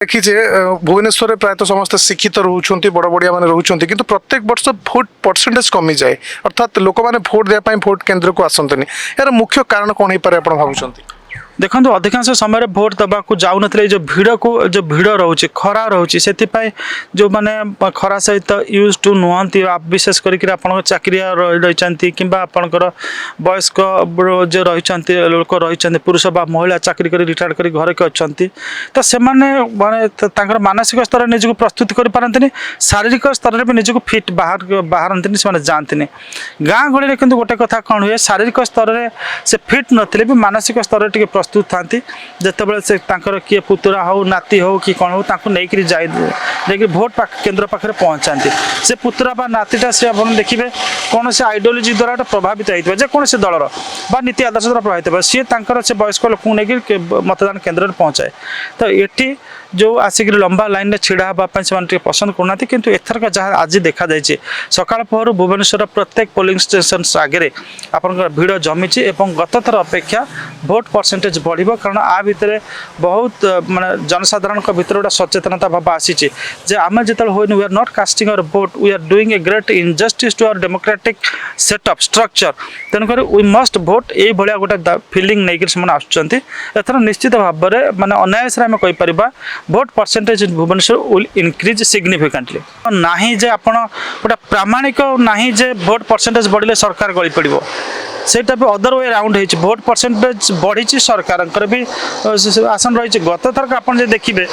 देखीजे भुवनेश्वर प्रायतः समस्त शिक्षित रोचंती बड़ बड़िया माने रोचंती किंतु प्रत्येक वर्ष भोट परसेंटेज कमी जाए अर्थात लोक माने भोट देया भोट केंद्र को आसंतनी यार मुख्य कारण कौन हो पारे आपण भाबुचंती। देखो अधिकांश समय भोट दबाक जाऊन जो भिड़ को जो भिड़ रोचे खरा रोचे से जो मैंने खरा सहित यूज टू नुहति विशेष करके चाकरी रही कि आपणकर वयस्क जो रही लोक रही पुरुष बा महिला चाकरी कर रिटायर्ड कर घर के अच्छा तो से माने मानसिक स्तर निजक प्रस्तुत कर शारीरिक स्तर में भी निजक फिट बाहर से जाती गाँ गहली कि गोटे कथा कौन हुए शारीरिक स्तर में से फिट नथिले भी मानसिक स्तर टे प्रस्तुत था जिते से किए पुतुरा हो नाती हो कि कौन हो नहीं जाए भोट केन्द्र पाखे पहुँचाती से पुतुरा बा नातीटा से आप देखिए कौन से आइडियोलोजी द्वारा प्रभावित होता है जेकोसी दलर बा नीति आदर्श द्वारा प्रभावित हो सी से वयस्क लोक नहीं मतदान केन्द्र में पहुँचाए तो ये जो आसिक लंबा लाइन में छिड़ा हाँपाई से पसंद करना किंतु एथरक जहाँ आज देखा जाए सकाल पहर भुवनेश्वर प्रत्येक पोलिंग स्टेशन आगे आप भिड़ जमी गत थर अपेक्षा भोट परसेंटेज बढ़ कारण आ भितर बहुत माने जनसाधारण भीतर गोटे सचेतनता भाव आसी आम जो we are not casting our vote we are doing a great injustice to our democratic setup structure तेणुक वी मस्ट भोट ये भाया गोटे फिलिंग नहीं आसुँच एथर निश्चित भाव में माने अनायास आम कहीपर भोट percentage in Bhubaneswar will increase significantly नहीं जे आपण गोटे प्रामाणिक नहीं जे भोट परसेंटेज बढ़ले सरकार गली पड़ो सेटा भी अदर वे राउंड हो भोट परसेंटेज बढ़ी सरकार भी आसन रही गत थरक आप देखिए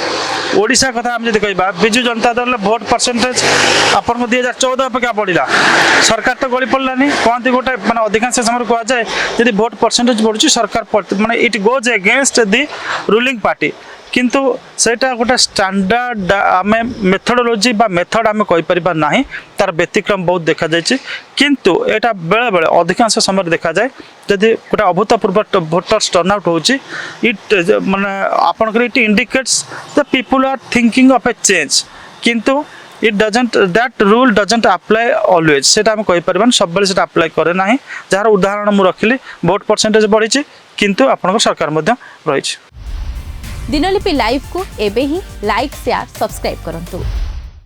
ओडिशा कथा आम जब कह विजु जनता दल भोट परसेंटेज आपन 2014 अपेक्षा बढ़ला सरकार तो गली पड़लानी कहते गोटे मैंने अधिकांश समय कहुए यदि भोट परसेंटेज बढ़ुची सरकार माने it goes against the ruling party किंतु सेटा गोटे स्टैंडर्ड आम मेथडोलोजी बा मेथड आम कहीपर ना तार व्यतिक्रम बहुत देखा जाए किंतु एटा बेले बेले अधिकांश समय देखा जाए जदि गोटे अभूतपूर्व भोटर्स टर्नआउट होची इट माने आपनकर it indicates the people are thinking of a change किंतु it doesn't that rule doesn't apply always सेटा हम कहि परबन सब बेले सेटा अप्लाई करे नाही जार उदाहरण मु रखिली भोट परसेंटेज बढ़ी किंतु आपनकर सरकार मध्य रही। दिनलिपि लाइव को एबे ही लाइक शेयर सब्सक्राइब करंतु।